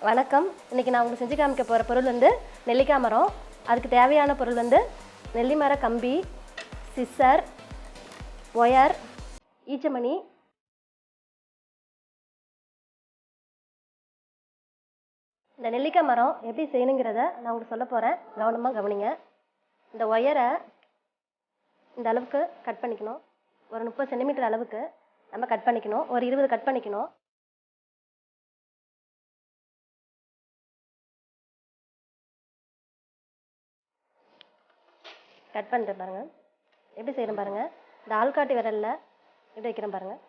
வணக்கம். இன்றைக்கி நான் உங்களுக்கு செஞ்சு காமிக்க போகிற பொருள் வந்து நெல்லிக்காய் மரம். அதுக்கு தேவையான பொருள் வந்து நெல்லி மர கம்பி, சிசர், ஒயர், ஈச்சமணி. இந்த நெல்லிக்காய் மரம் எப்படி செய்யணுங்கிறத நான் உங்களுக்கு சொல்ல போகிறேன். கவனமாக கவனிங்க. இந்த ஒயரை இந்த அளவுக்கு கட் பண்ணிக்கணும். ஒரு 30 சென்டிமீட்டர் அளவுக்கு நம்ம கட் பண்ணிக்கணும். ஒரு 20 கட் பண்ணிக்கணும். கட் பண்ணிட்டு பாருங்கள் எப்படி செய்கிறேன் பாருங்கள். இந்த ஆள்காட்டி விரலில் எப்படி வைக்கிறேன் பாருங்கள்.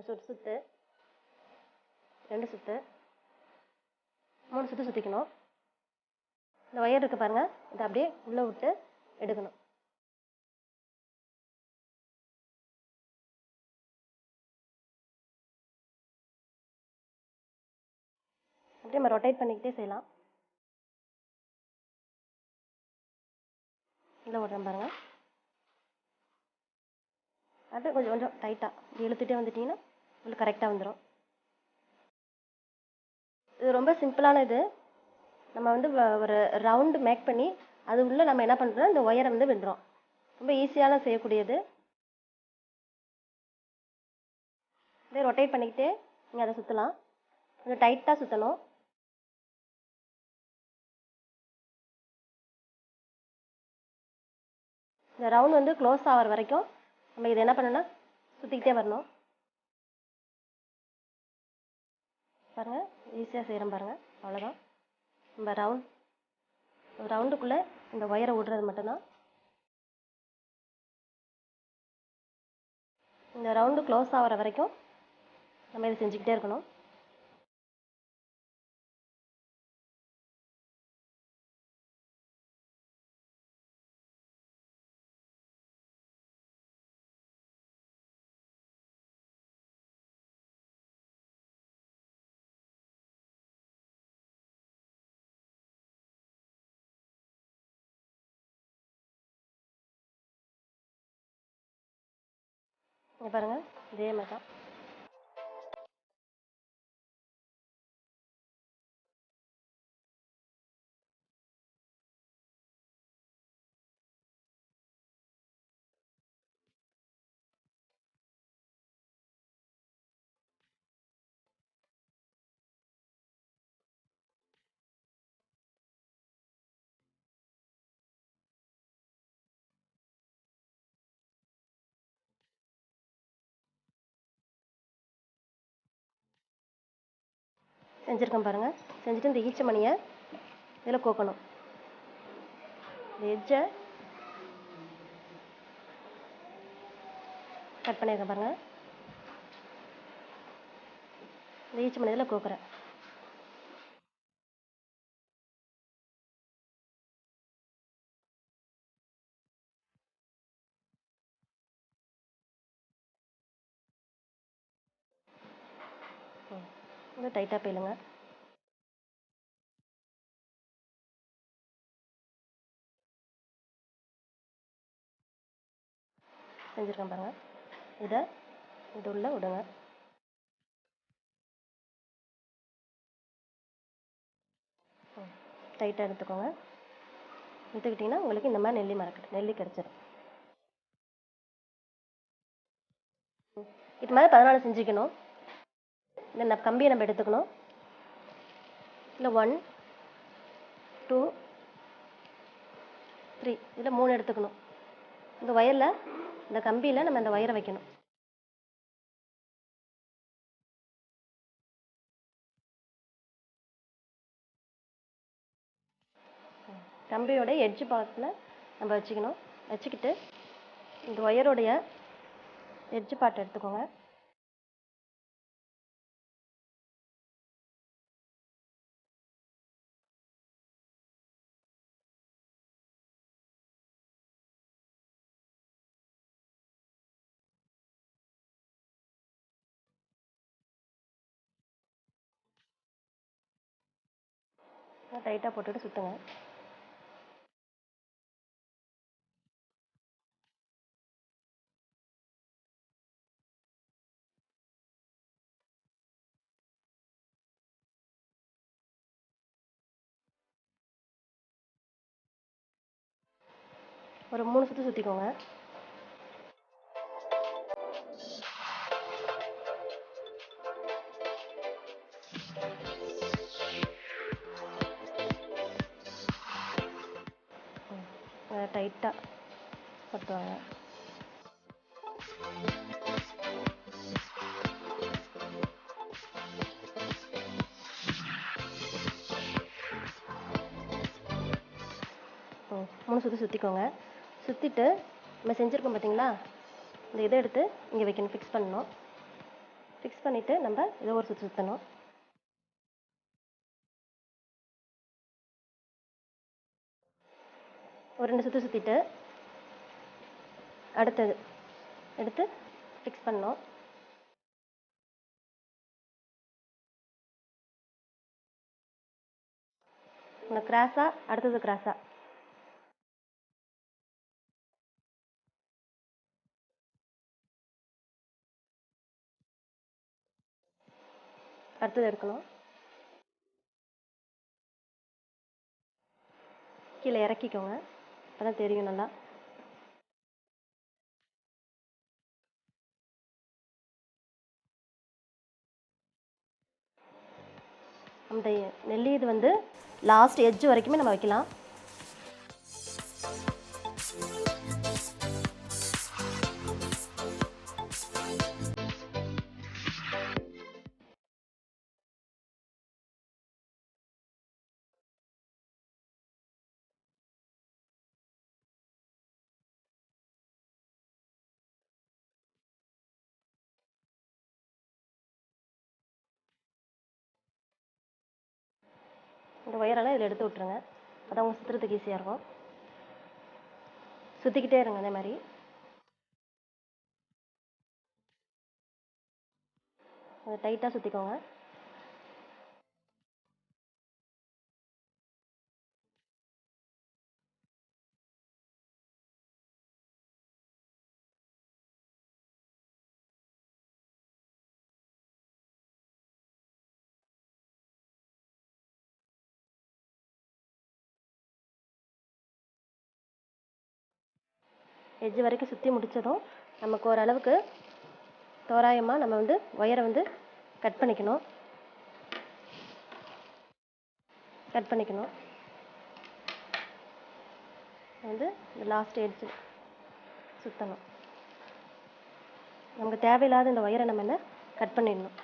சுற்று 2 சுற்று 3 சுற்று சுற்றிக்கணும். இந்த ஒயர் இருக்குது பாருங்கள், இதை அப்படியே உள்ளே விட்டு எடுக்கணும். அப்படியே நம்ம ரொட்டேட் பண்ணிக்கிட்டே செய்யலாம். உள்ளே விட்றேன் பாருங்கள். அது கொஞ்சம் கொஞ்சம் டைட்டாக இழுத்துட்டே வந்துட்டிங்கன்னா உங்களுக்கு கரெக்டாக வந்துடும். இது ரொம்ப சிம்பிளான இது. நம்ம வந்து ஒரு ரவுண்டு மேக் பண்ணி அது உள்ளே நம்ம என்ன பண்ணுறோம், இந்த ஒயரை வந்து விடுறோம். ரொம்ப ஈஸியான செய்யக்கூடியது. இதே ரொட்டேட் பண்ணிக்கிட்டே நீங்கள் அதை சுற்றலாம். கொஞ்சம் டைட்டாக சுற்றணும். இந்த ரவுண்ட் வந்து க்ளோஸ் ஆகிற வரைக்கும் நம்ம இதை என்ன பண்ணணும்னா சுற்றிக்கிட்டே வரணும். பாருங்கள், ஈஸியாக செய்கிறோம் பாருங்கள். அவ்வளோதான். நம்ம ரவுண்டுக்குள்ளே இந்த ஒயரை விடுறது மட்டும்தான். இந்த ரவுண்டு க்ளோஸ் ஆகிற வரைக்கும் நம்ம இதை செஞ்சுக்கிட்டே இருக்கணும். இங்கே பாருங்கள், இதே மாதிரி தான். செஞ்சுருக்கேன் பாருங்கள். செஞ்சுட்டு இந்த ஈச்சமணியை இதில் கோக்கணும். இந்த எட்ஜை கட் பண்ணியிருக்கேன் பாருங்கள். இந்த ஈச்சமணி இதில் கோக்குறேன். இது டைட்டாக போயிடுங்க. செஞ்சுருக்கேன் பாருங்கள். இதை இது உள்ள விடுங்க. டைட்டாக எடுத்துக்கோங்க. எடுத்துக்கிட்டிங்கன்னா உங்களுக்கு இந்த மாதிரி நெல்லி கிடச்சிடும். இது மாதிரி 14 செஞ்சுக்கணும். இந்த கம்பியை நம்ம எடுத்துக்கணும். இல்லை 1 2 3 இதில் 3 எடுத்துக்கணும். இந்த ஒயரில் இந்த கம்பியில் நம்ம இந்த ஒயரை வைக்கணும். கம்பியோட எட்ஜ் பாகத்தில் நம்ம வச்சுக்கணும். வச்சுக்கிட்டு இந்த ஒயரோடைய எட்ஜ் பார்ட் எடுத்துக்கோங்க. டைட்டாக போட்டுட்டு சுற்றுங்க. ஒரு 3 சுற்று சுற்றிக்கோங்க. டைட்டாக பட்டுவாங்க. மூணு சுற்றி சுற்றிக்கோங்க. சுற்றிட்டு நம்ம செஞ்சுருக்கோம் பார்த்தீங்களா, இந்த இதை எடுத்து இங்கே வைக்கணும், ஃபிக்ஸ் பண்ணணும். ஃபிக்ஸ் பண்ணிவிட்டு நம்ம இதை ஒரு சுற்றி சுற்றணும். ஒரு 2 சுற்றி சுற்றிட்டு அடுத்தது எடுத்து ஃபிக்ஸ் பண்ணணும். இந்த கிராஸாக அடுத்தது கிராஸாக அடுத்தது எடுக்கணும். கீழே இறக்கிக்கோங்க, அப்போ தான் தெரியும் நல்லா. அந்த நெல்லி இது வந்து லாஸ்ட் எட்ஜ் வரைக்குமே நம்ம வைக்கலாம். இந்த ஒயரெல்லாம் இதில் எடுத்து விட்ருங்க, அதான் அவங்க சுற்றுறதுக்கு ஈஸியாக இருக்கும். சுற்றிக்கிட்டே இருங்க அதே மாதிரி. அதை டைட்டாக சுற்றிக்கோங்க. எட்ஜ் வரைக்கும் சுற்றி முடித்ததும் நமக்கு ஓரளவுக்கு தோராயமாக நம்ம வந்து ஒயரை வந்து கட் பண்ணிக்கணும். வந்து இந்த லாஸ்ட் எட்ஜ் சுற்றணும். நமக்கு தேவையில்லாத இந்த ஒயரை நம்ம என்ன கட் பண்ணிடணும்.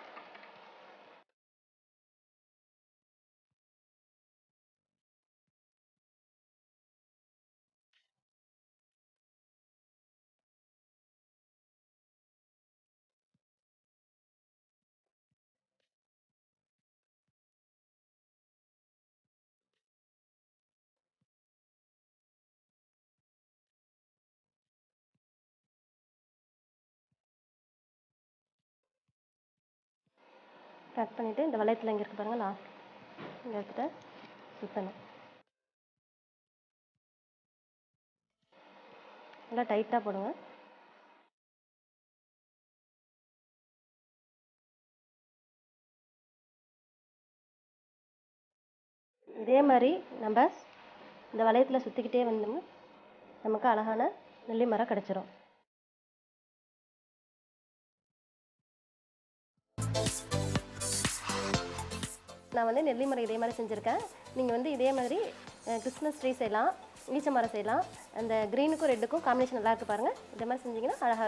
கட் பண்ணிவிட்டு இந்த வளையத்தில் இங்கே இருக்குது பாருங்கள், லாஸ்ட் இந்த இடத்துல சுற்றணும். நல்லா டைட்டாக போடுங்க. இதே மாதிரி நம்ம இந்த வளையத்தில் சுற்றிக்கிட்டே வந்தோம்னா நமக்கு அழகான நெல்லி மரம் கிடச்சிரும். நான் வந்து நெல்லி மரம் இதே மாதிரி செஞ்சுருக்கேன். நீங்கள் வந்து இதே மாதிரி கிறிஸ்மஸ் ட்ரீ செய்யலாம், ஈச்ச மரம் செய்யலாம். அந்த க்ரீனுக்கும் ரெட்டுக்கும் காம்பினேஷன் நல்லா இருக்குது பாருங்கள். இதே மாதிரி செஞ்சிங்கன்னா அழகாக இருக்கும்.